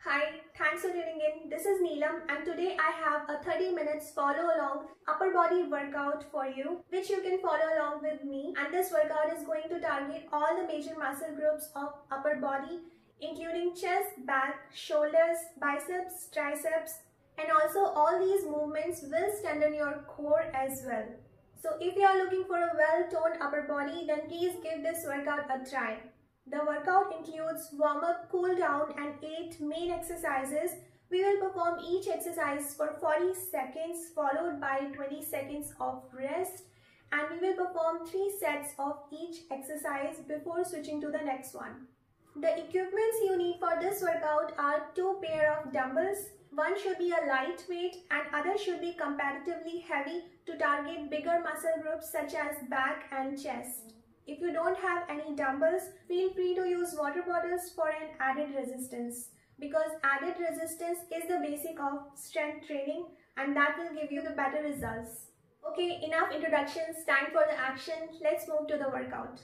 Hi, thanks for tuning in. This is Neelam and today I have a 30 minutes follow along upper body workout for you which you can follow along with me, and this workout is going to target all the major muscle groups of upper body including chest, back, shoulders, biceps, triceps, and also all these movements will strengthen your core as well. So if you are looking for a well-toned upper body, then please give this workout a try. The workout includes warm-up, cool-down and 8 main exercises. We will perform each exercise for 40 seconds followed by 20 seconds of rest, and we will perform 3 sets of each exercise before switching to the next one. The equipments you need for this workout are 2 pair of dumbbells. One should be a lightweight and other should be comparatively heavy to target bigger muscle groups such as back and chest. If you don't have any dumbbells, feel free to use water bottles for an added resistance, because added resistance is the basic of strength training and that will give you the better results. Okay, enough introductions, time for the action. Let's move to the workout.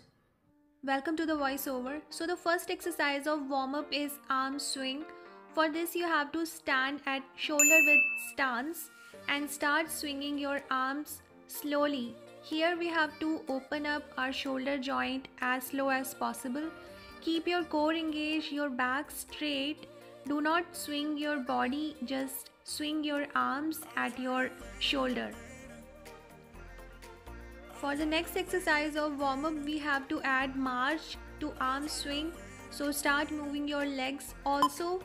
Welcome to the voiceover. So the first exercise of warm-up is arm swing. For this you have to stand at shoulder width stance and start swinging your arms slowly. Here we have to open up our shoulder joint as slow as possible. Keep your core engaged, your back straight. Do not swing your body, just swing your arms at your shoulder. For the next exercise of warm-up, we have to add march to arm swing. So start moving your legs also.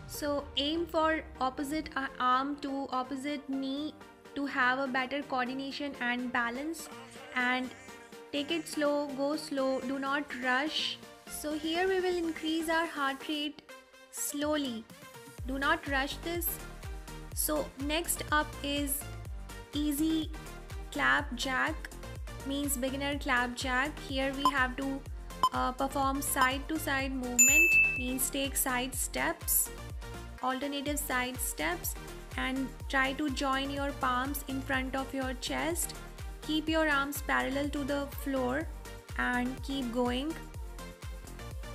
So aim for opposite arm to opposite knee to have a better coordination and balance, and take it slow, go slow, do not rush. So here we will increase our heart rate slowly. Do not rush this. So next up is easy clap jack, means beginner clap jack. Here we have to perform side to side movement, means take side steps, alternative side steps, and try to join your palms in front of your chest. Keep your arms parallel to the floor and keep going.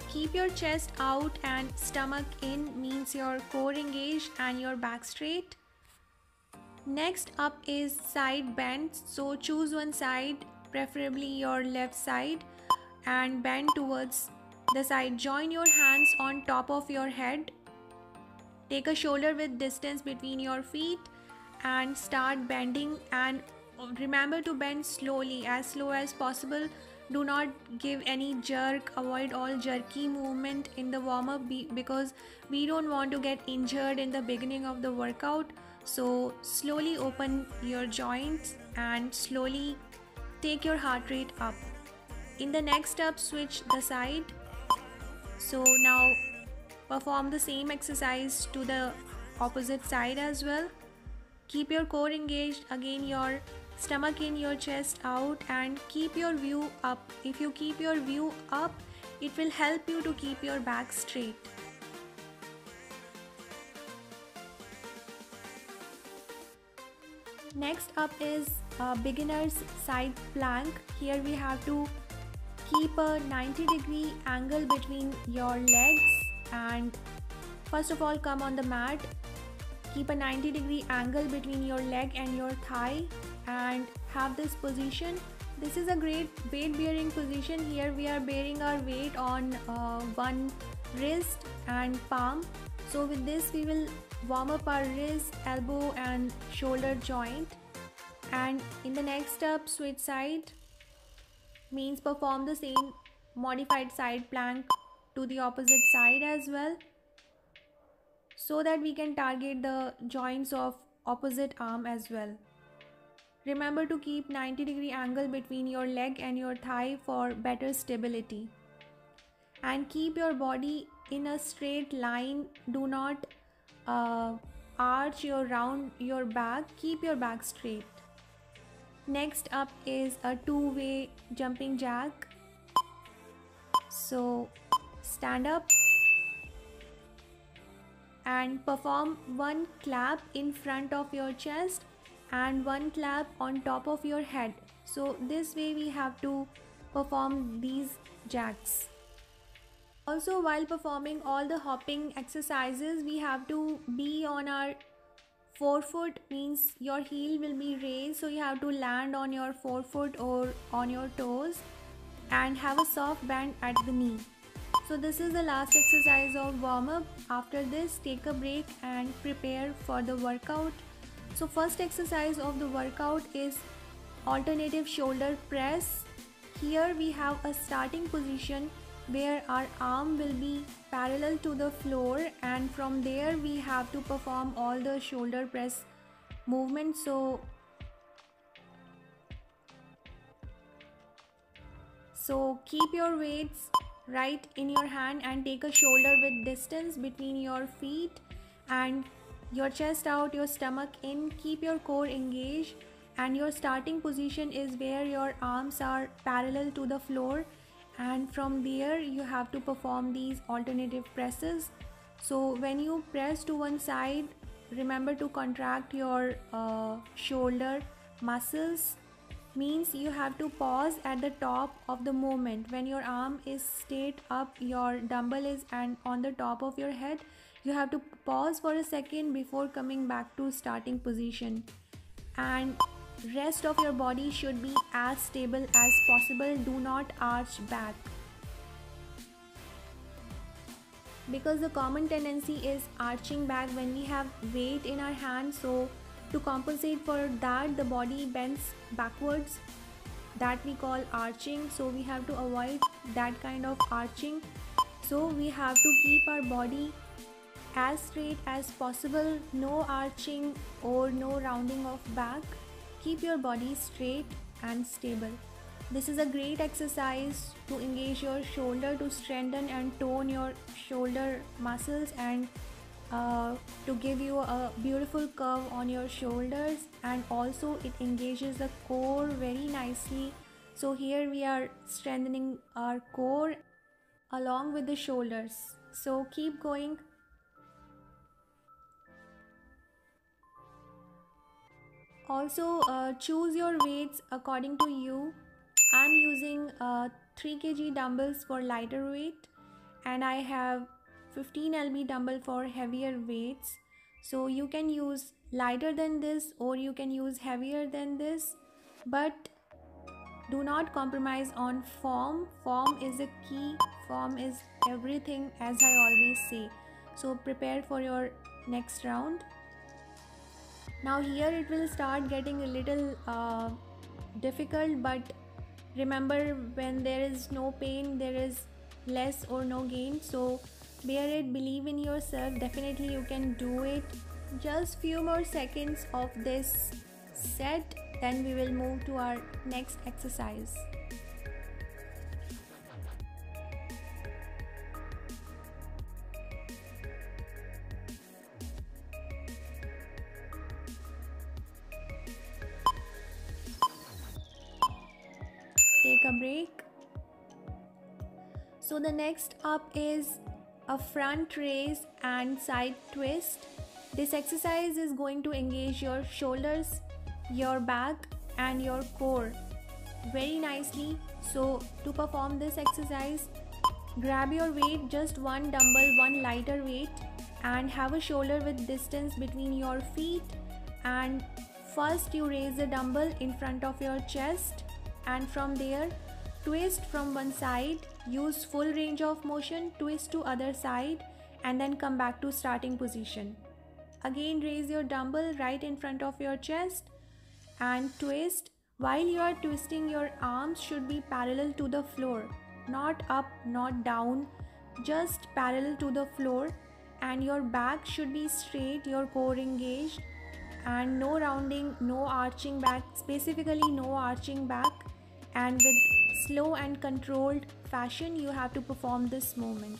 Keep your chest out and stomach in, means your core engaged and your back straight. Next up is side bends. So choose one side, preferably your left side, and bend towards the side. Join your hands on top of your head. Take a shoulder width distance between your feet and start bending, and remember to bend slowly, as slow as possible. Do not give any jerk, avoid all jerky movement in the warm-up because we don't want to get injured in the beginning of the workout. So slowly open your joints and slowly take your heart rate up. In the next step, switch the side. So now perform the same exercise to the opposite side as well. Keep your core engaged, again your stomach in, your chest out, and keep your view up. If you keep your view up, it will help you to keep your back straight. Next up is beginner's side plank. Here we have to keep a 90-degree angle between your legs, and first of all come on the mat. Keep a 90-degree angle between your leg and your thigh and have this position. This is a great weight bearing position. Here we are bearing our weight on one wrist and palm. So with this we will warm up our wrist, elbow and shoulder joint. And in the next step, switch side, means perform the same modified side plank to the opposite side as well, so that we can target the joints of opposite arm as well. Remember to keep 90-degree angle between your leg and your thigh for better stability, and keep your body in a straight line. Do not arch round your back. Keep your back straight. Next up is a two-way jumping jack. So stand up and perform one clap in front of your chest and one clap on top of your head. So this way we have to perform these jacks. Also, while performing all the hopping exercises, we have to be on our forefoot, means your heel will be raised, so you have to land on your forefoot or on your toes and have a soft bend at the knee. So this is the last exercise of warm up. After this, take a break and prepare for the workout. So first exercise of the workout is alternative shoulder press. Here we have a starting position where our arm will be parallel to the floor, and from there we have to perform all the shoulder press movements. So keep your weights right in your hand and take a shoulder width distance between your feet and your chest out, your stomach in. Keep your core engaged, and your starting position is where your arms are parallel to the floor, and from there you have to perform these alternative presses. So when you press to one side, remember to contract your shoulder muscles, means you have to pause at the top of the movement. When your arm is straight up, your dumbbell is and on the top of your head, you have to pause for a second before coming back to starting position, and rest of your body should be as stable as possible. Do not arch back, because the common tendency is arching back when we have weight in our hand. So to compensate for that, the body bends backwards, that we call arching. So we have to avoid that kind of arching. So we have to keep our body as straight as possible, no arching or no rounding of back. Keep your body straight and stable. This is a great exercise to engage your shoulder, to strengthen and tone your shoulder muscles, and to give you a beautiful curve on your shoulders, and also it engages the core very nicely. So here we are strengthening our core along with the shoulders. So keep going. Also choose your weights according to you. I'm using 3 kg dumbbells for lighter weight, and I have 15 lb dumbbell for heavier weights. So you can use lighter than this or you can use heavier than this, but do not compromise on form. Form is a key. Form is everything, as I always say. So prepare for your next round. Now here it will start getting a little difficult, but remember, when there is no pain, there is less or no gain. So bear it, believe in yourself, definitely you can do it. Just few more seconds of this set, then we will move to our next exercise. Take a break. So the next up is a front raise and side twist. This exercise is going to engage your shoulders, your back and your core very nicely. So to perform this exercise, grab your weight, just one dumbbell, one lighter weight, and have a shoulder width distance between your feet. And first you raise the dumbbell in front of your chest, and from there twist from one side, use full range of motion, twist to other side, and then come back to starting position. Again raise your dumbbell right in front of your chest and twist. While you are twisting, your arms should be parallel to the floor, not up, not down, just parallel to the floor, and your back should be straight, your core engaged, and no rounding, no arching back, specifically no arching back. And with slow and controlled fashion, you have to perform this movement.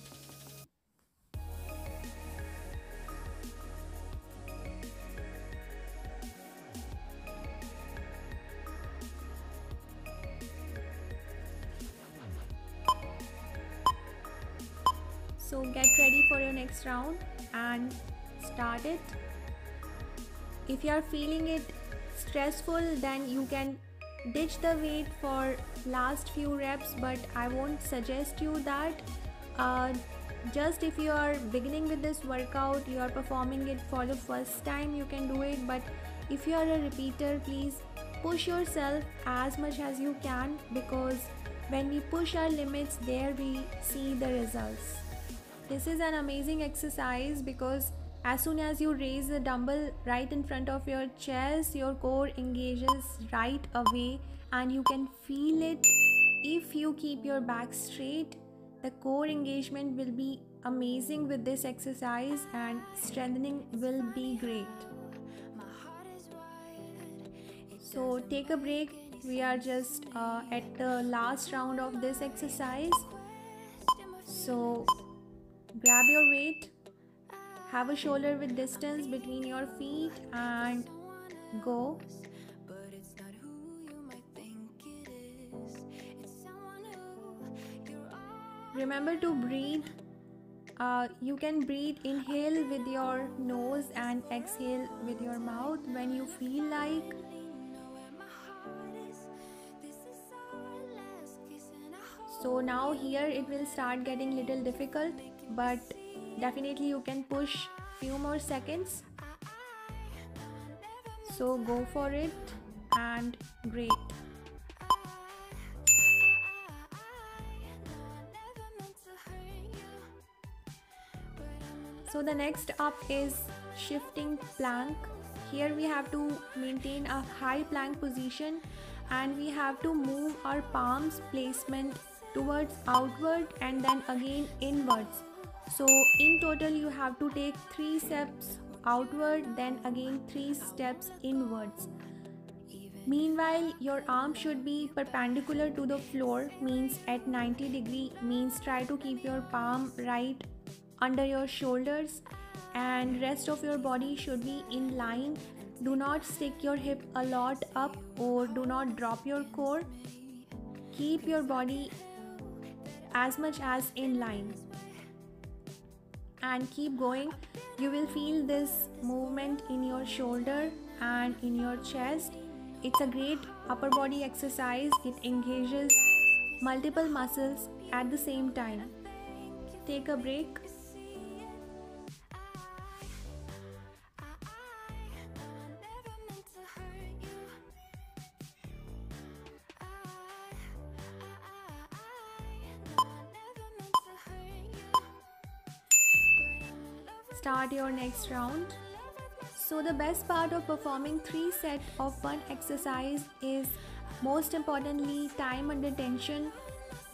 So get ready for your next round and start it. If you are feeling it stressful, then you can ditch the weight for last few reps, but I won't suggest you that. Just if you are beginning with this workout, you are performing it for the first time, you can do it. But if you are a repeater, please push yourself as much as you can, because when we push our limits, there we see the results. This is an amazing exercise because as soon as you raise the dumbbell right in front of your chest, your core engages right away and you can feel it. If you keep your back straight, the core engagement will be amazing with this exercise and strengthening will be great. So take a break. We are just at the last round of this exercise. So grab your weight, have a shoulder width distance between your feet and go. Remember to breathe. You can breathe, inhale with your nose and exhale with your mouth when you feel like. So now here it will start getting little difficult, but definitely you can push few more seconds. So go for it and great. So the next up is shifting plank. Here we have to maintain a high plank position and we have to move our palms placement towards outward and then again inwards. So in total you have to take 3 steps outward, then again 3 steps inwards. Meanwhile your arm should be perpendicular to the floor, means at 90 degree, means try to keep your palm right under your shoulders and rest of your body should be in line. Do not stick your hip a lot up or do not drop your core. Keep your body as much as in line and keep going. You will feel this movement in your shoulder and in your chest. It's a great upper body exercise. It engages multiple muscles at the same time. Take a break. Start your next round. So the best part of performing 3 sets of one exercise is most importantly time under tension.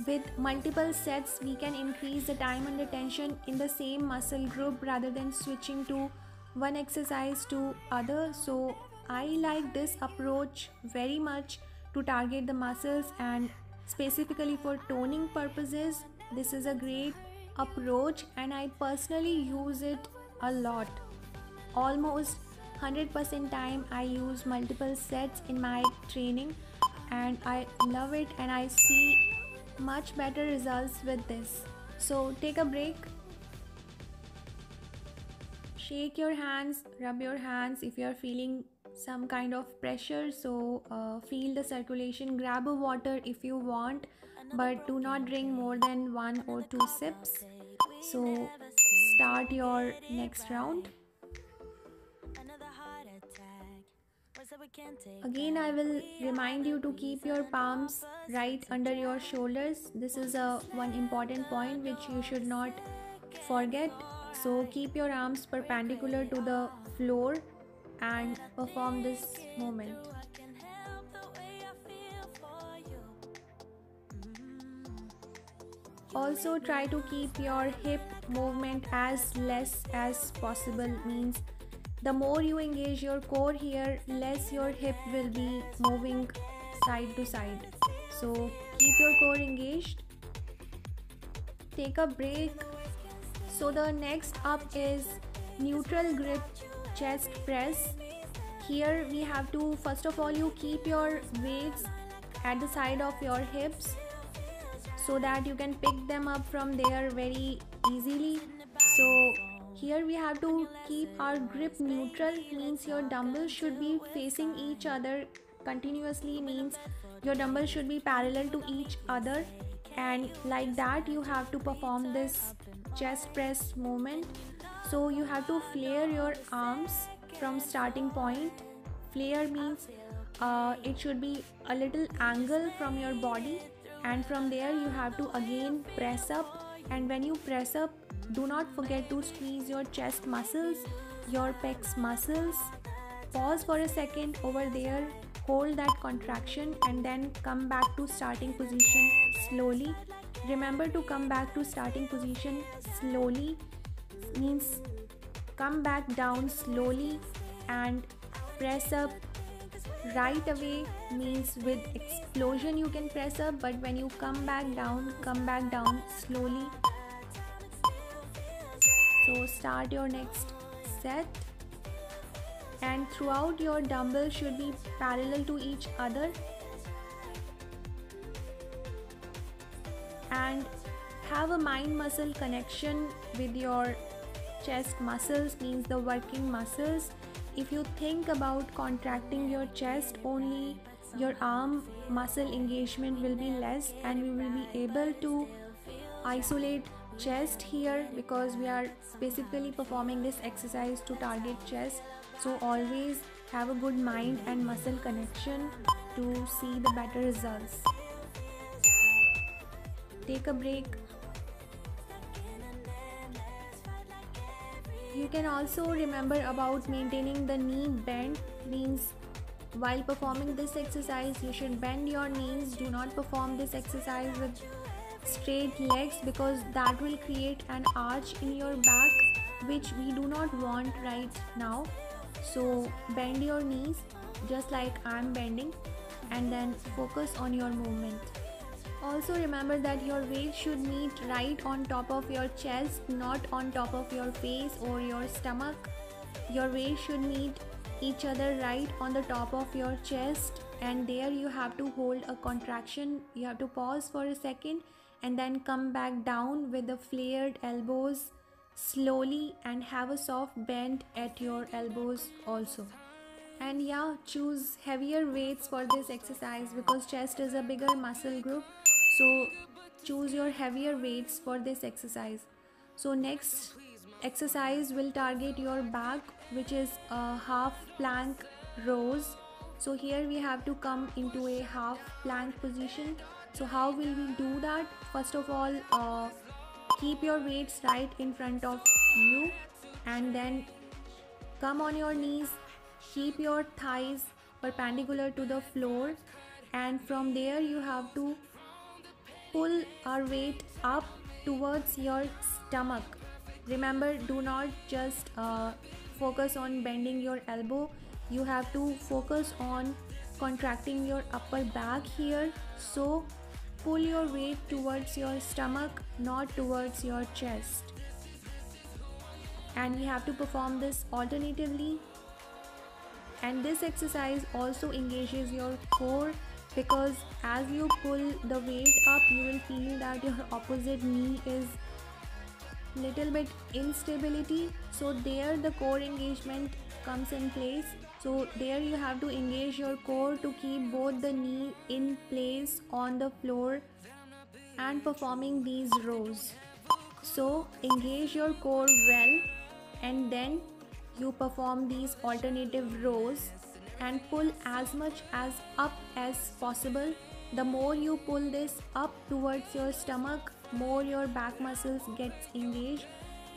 With multiple sets we can increase the time under tension in the same muscle group rather than switching to one exercise to other. So I like this approach very much to target the muscles and specifically for toning purposes. This is a great approach and I personally use it a lot. Almost 100% time I use multiple sets in my training and I love it and I see much better results with this. So take a break. Shake your hands, rub your hands if you are feeling some kind of pressure. So feel the circulation. Grab a water if you want, but do not drink more than 1 or 2 sips. So start your next round. Again I will remind you to keep your palms right under your shoulders. This is one important point which you should not forget. So keep your arms perpendicular to the floor and perform this movement. Also try to keep your hip movement as less as possible, means the more you engage your core here, less your hip will be moving side to side. So keep your core engaged. Take a break. So the next up is neutral grip chest press. Here we have to, first of all, you keep your weights at the side of your hips so that you can pick them up from there very easily. So here we have to keep our grip neutral, means your dumbbells should be facing each other continuously means your dumbbells should be parallel to each other, and like that you have to perform this chest press movement. So you have to flare your arms from starting point. Flare means it should be a little angle from your body, and from there you have to again press up. And when you press up, do not forget to squeeze your chest muscles, your pecs muscles. Pause for a second over there, hold that contraction, and then come back to starting position slowly. Remember to come back to starting position slowly, means come back down slowly and press up right away, means with explosion you can press up, but when you come back down slowly. So start your next set, and throughout your dumbbells should be parallel to each other, and have a mind muscle connection with your chest muscles, means the working muscles. If you think about contracting your chest only, your arm muscle engagement will be less, and we will be able to isolate chest here, because we are specifically performing this exercise to target chest. So always have a good mind and muscle connection to see the better results. Take a break. You can also remember about maintaining the knee bend, means while performing this exercise you should bend your knees. Do not perform this exercise with straight legs, because that will create an arch in your back, which we do not want right now. So bend your knees just like I'm bending, and then focus on your movement. Also remember that your weight should meet right on top of your chest, not on top of your face or your stomach. Your weight should meet each other right on the top of your chest, and there you have to hold a contraction. You have to pause for a second and then come back down with the flared elbows slowly, and have a soft bend at your elbows also. And yeah, choose heavier weights for this exercise, because chest is a bigger muscle group. So choose your heavier weights for this exercise. So next exercise will target your back, which is a half plank rows. So here we have to come into a half plank position. So how will we do that? First of all, keep your weights right in front of you, and then come on your knees. Keep your thighs perpendicular to the floor, and from there you have to pull our weight up towards your stomach. Remember, do not just focus on bending your elbow. You have to focus on contracting your upper back here. So pull your weight towards your stomach, not towards your chest. And we have to perform this alternatively. And this exercise also engages your core, because as you pull the weight up, you will feel that your opposite knee is little bit instability. So there the core engagement comes in place. So there you have to engage your core to keep both the knee in place on the floor and performing these rows. So engage your core well, and then you perform these alternative rows and pull as much as up as possible. The more you pull this up towards your stomach, more your back muscles gets engaged.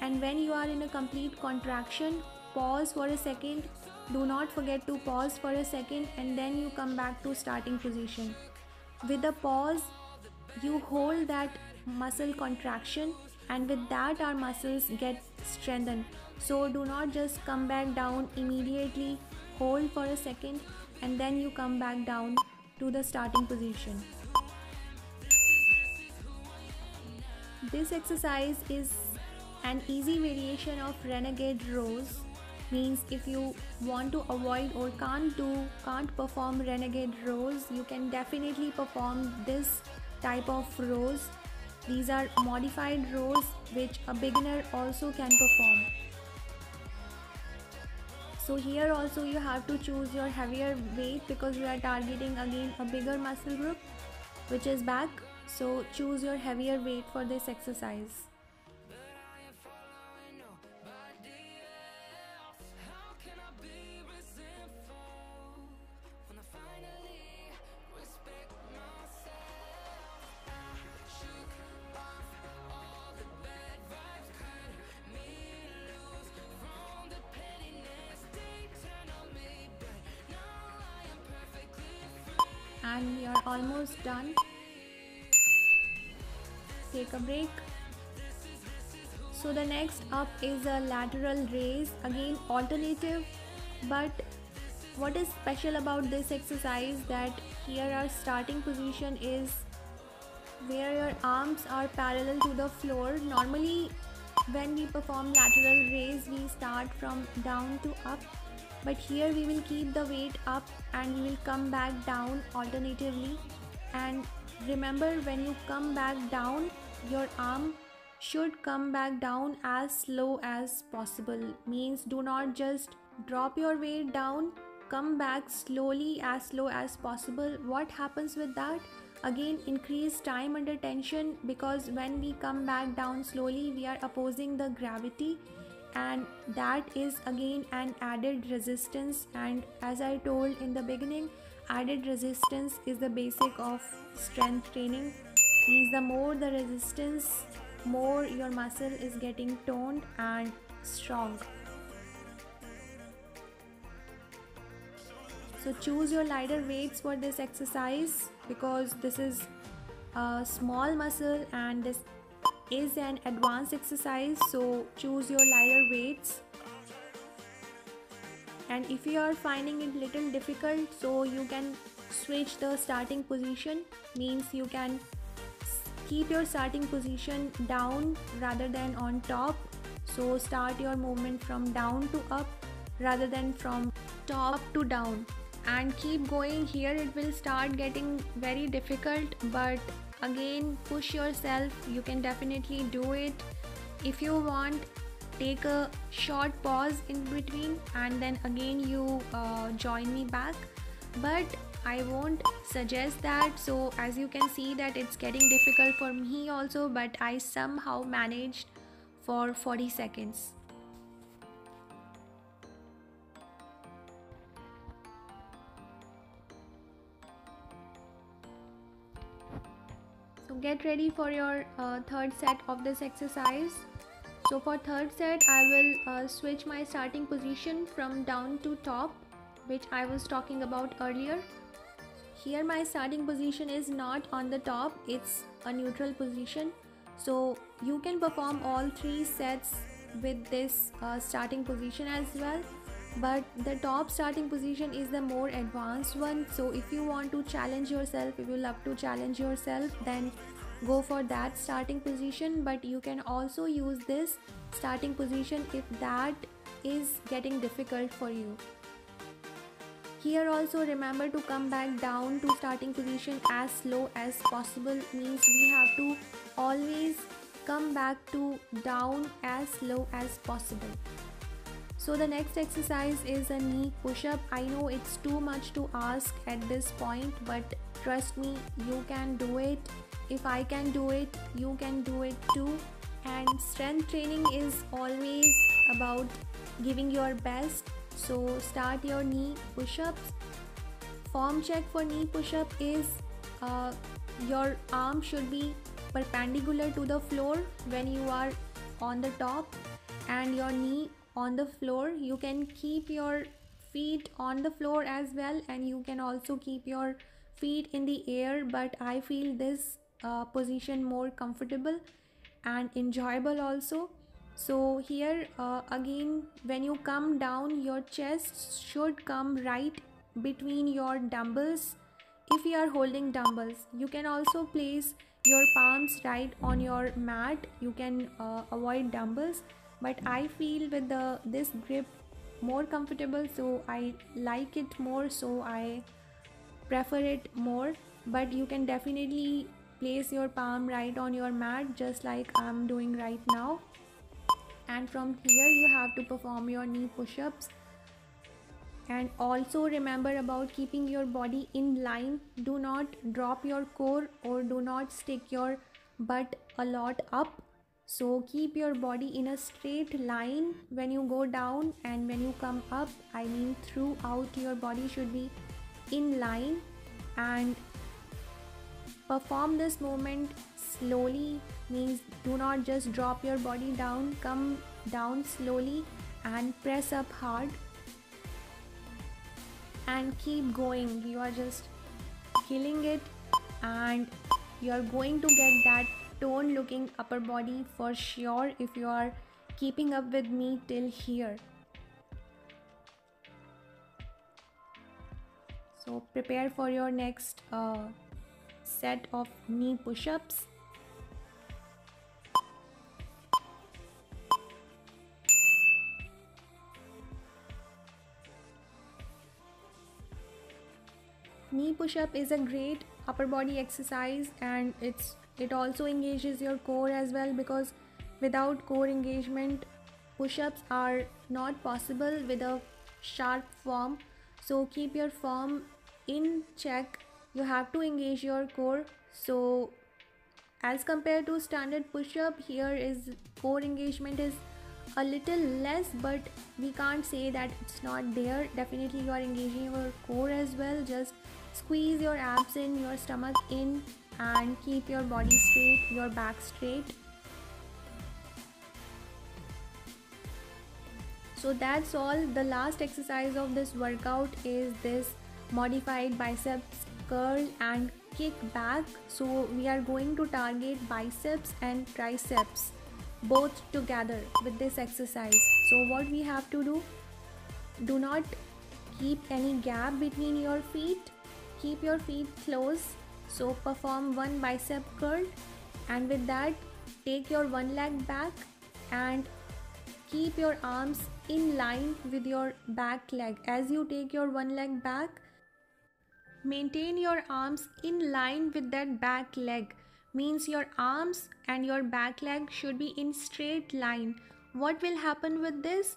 And when you are in a complete contraction, pause for a second. Do not forget to pause for a second, and then you come back to starting position. With the pause, you hold that muscle contraction, and with that our muscles get strengthened. So do not just come back down immediately. Hold for a second and then you come back down to the starting position. This exercise is an easy variation of renegade rows. Means if you want to avoid or can't perform renegade rows, you can definitely perform this type of rows. These are modified rows which a beginner also can perform. So here also you have to choose your heavier weight because we are targeting again a bigger muscle group, which is back. So choose your heavier weight for this exercise. And you're almost done. Take a break. So the next up is a lateral raise, again alternative, but what is special about this exercise that here our starting position is where your arms are parallel to the floor. Normally when we perform lateral raise we start from down to up, but here we will keep the weight up and we will come back down alternatively. And remember, when you come back down, your arm should come back down as slow as possible. Means do not just drop your weight down, come back slowly, as slow as possible. What happens with that? Again, increase time under tension, because when we come back down slowly we are opposing the gravity, and that is again an added resistance. And as I told in the beginning, added resistance is the basic of strength training. Means the more the resistance, more your muscle is getting toned and strong. So choose your lighter weights for this exercise because this is a small muscle and this is an advanced exercise, so choose your lighter weights. And if you are finding it little difficult, so you can switch the starting position. Means you can keep your starting position down rather than on top. So start your movement from down to up rather than from top to down, and keep going. Here it will start getting very difficult, but again push yourself, you can definitely do it. If you want, take a short pause in between and then again you join me back, but I won't suggest that. So as you can see that it's getting difficult for me also, but I somehow managed for 40 seconds. So get ready for your third set of this exercise. So for third set I will switch my starting position from down to top, which I was talking about earlier. Here my starting position is not on the top, it's a neutral position. So you can perform all 3 sets with this starting position as well, but the top starting position is the more advanced one. So if you want to challenge yourself, if you love to challenge yourself, then go for that starting position. But you can also use this starting position if that is getting difficult for you. Here also remember to come back down to starting position as slow as possible. Means we have to always come back to down as slow as possible. So the next exercise is a knee push-up. I know it's too much to ask at this point, but trust me, you can do it. If I can do it, you can do it too. And strength training is always about giving your best. So start your knee push-ups. Form check for knee push-up is your arm should be perpendicular to the floor when you are on the top, and your knee on the floor. You can keep your feet on the floor as well, and you can also keep your feet in the air, but I feel this position more comfortable and enjoyable also. So here again, when you come down, your chest should come right between your dumbbells. If you are holding dumbbells, you can also place your palms right on your mat. You can avoid dumbbells, but I feel with this grip more comfortable, so I like it more, so I prefer it more. But you can definitely place your palm right on your mat just like I'm doing right now, and from here you have to perform your knee push-ups. And also remember about keeping your body in line. Do not drop your core or do not stick your butt a lot up. So keep your body in a straight line when you go down, and when you come up, I mean throughout your body should be in line. And perform this movement slowly, means do not just drop your body down, come down slowly and press up hard and keep going. You are just killing it, and you are going to get that tone looking upper body for sure if you are keeping up with me till here. So prepare for your next set of knee push-ups. Knee push-up is a great upper body exercise, and it also engages your core as well, because without core engagement, push-ups are not possible with a sharp form. So keep your form in check. You have to engage your core. So as compared to standard push-up, here is core engagement is a little less, but we can't say that it's not there. Definitely you are engaging your core as well. Just squeeze your abs in, your stomach in, and keep your body straight, your back straight. So that's all. The last exercise of this workout is this modified biceps curl and kick back. So we are going to target biceps and triceps both together with this exercise. So what we have to do not keep any gap between your feet. Keep your feet close. So perform one bicep curl, and with that take your one leg back and keep your arms in line with your back leg. As you take your one leg back, maintain your arms in line with that back leg, means your arms and your back leg should be in straight line. What will happen with this?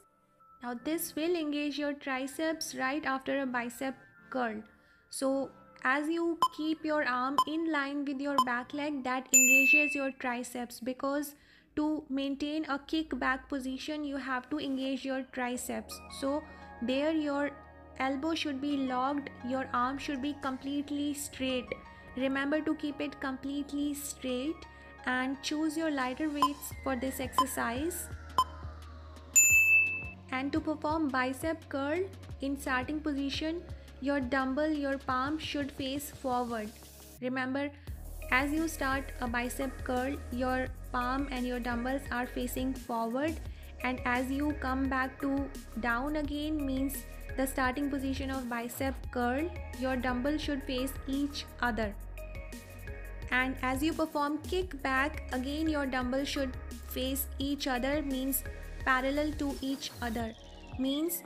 Now this will engage your triceps right after a bicep curl. So as you keep your arm in line with your back leg, that engages your triceps, because to maintain a kick back position you have to engage your triceps. So there your elbow should be locked, your arm should be completely straight. Remember to keep it completely straight, and choose your lighter weights for this exercise. And to perform bicep curl, in starting position, your dumbbell, your palm should face forward. Remember, as you start a bicep curl, your palm and your dumbbells are facing forward, and as you come back to down again, means the starting position of bicep curl, your dumbbell should face each other. And as you perform kick back, again your dumbbell should face each other, means parallel to each other. Means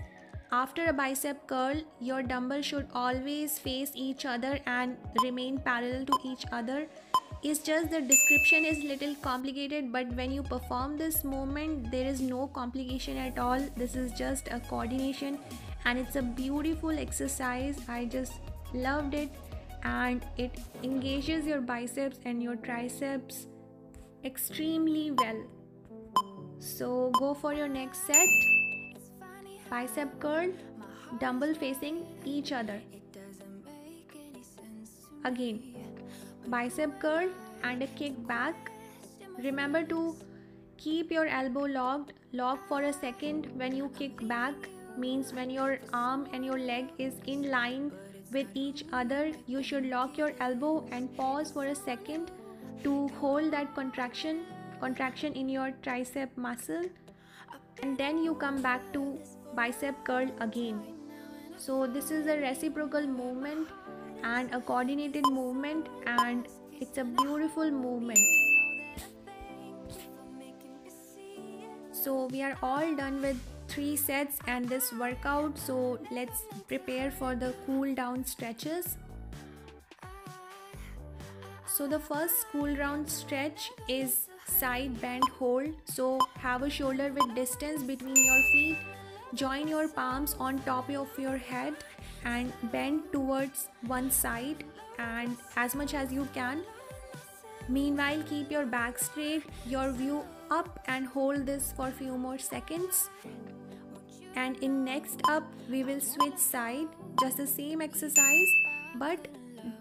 after a bicep curl, your dumbbell should always face each other and remain parallel to each other. It's just the description is little complicated, but when you perform this movement, there is no complication at all. This is just a coordination, and it's a beautiful exercise. I just loved it, and it engages your biceps and your triceps extremely well. So go for your next set. Bicep curl, dumbbell facing each other. Again, bicep curl and a kick back. Remember to keep your elbow locked. Lock for a second when you kick back, means when your arm and your leg is in line with each other, you should lock your elbow and pause for a second to hold that contraction in your tricep muscle, and then you come back to bicep curl again. So this is a reciprocal movement and a coordinated movement, and it's a beautiful movement. So we are all done with 3 sets and this workout. So let's prepare for the cool down stretches. So the first cool down stretch is side bend hold. So have a shoulder width distance between your feet. Join your palms on top of your head and bend towards one side and as much as you can. Meanwhile, keep your back straight, your view up, and hold this for few more seconds. And in next up, we will switch side, just the same exercise, but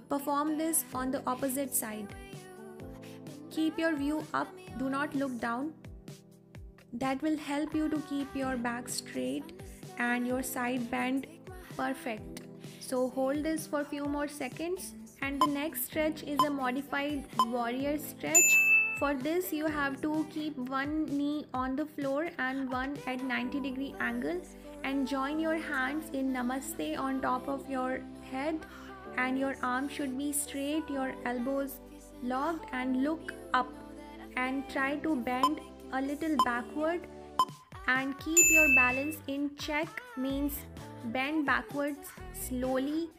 perform this on the opposite side. Keep your view up, do not look down. That will help you to keep your back straight and your side bend perfect. So hold this for few more seconds. And the next stretch is a modified warrior stretch. For this you have to keep one knee on the floor and one at 90-degree angle and join your hands in namaste on top of your head, and your arms should be straight, your elbows locked, and look up and try to bend a little backward and keep your balance in check, means bend backwards slowly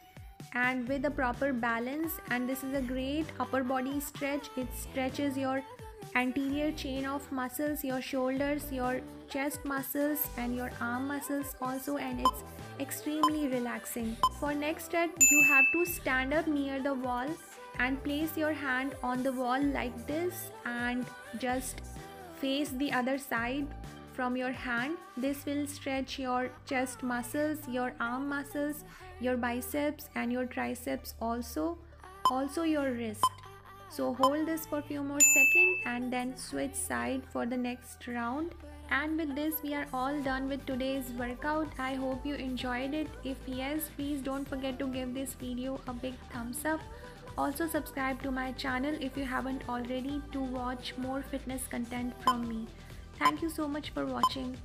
and with a proper balance. And this is a great upper body stretch. It stretches your anterior chain of muscles, your shoulders, your chest muscles, and your arm muscles also, and it's extremely relaxing. For next stretch, you have to stand up near the wall and place your hand on the wall like this and just face the other side from your hand. This will stretch your chest muscles, your arm muscles, your biceps and your triceps also your wrist. So hold this for few more seconds and then switch side for the next round. And with this we are all done with today's workout. I hope you enjoyed it. If yes, please don't forget to give this video a big thumbs up. Also subscribe to my channel if you haven't already to watch more fitness content from me. Thank you so much for watching.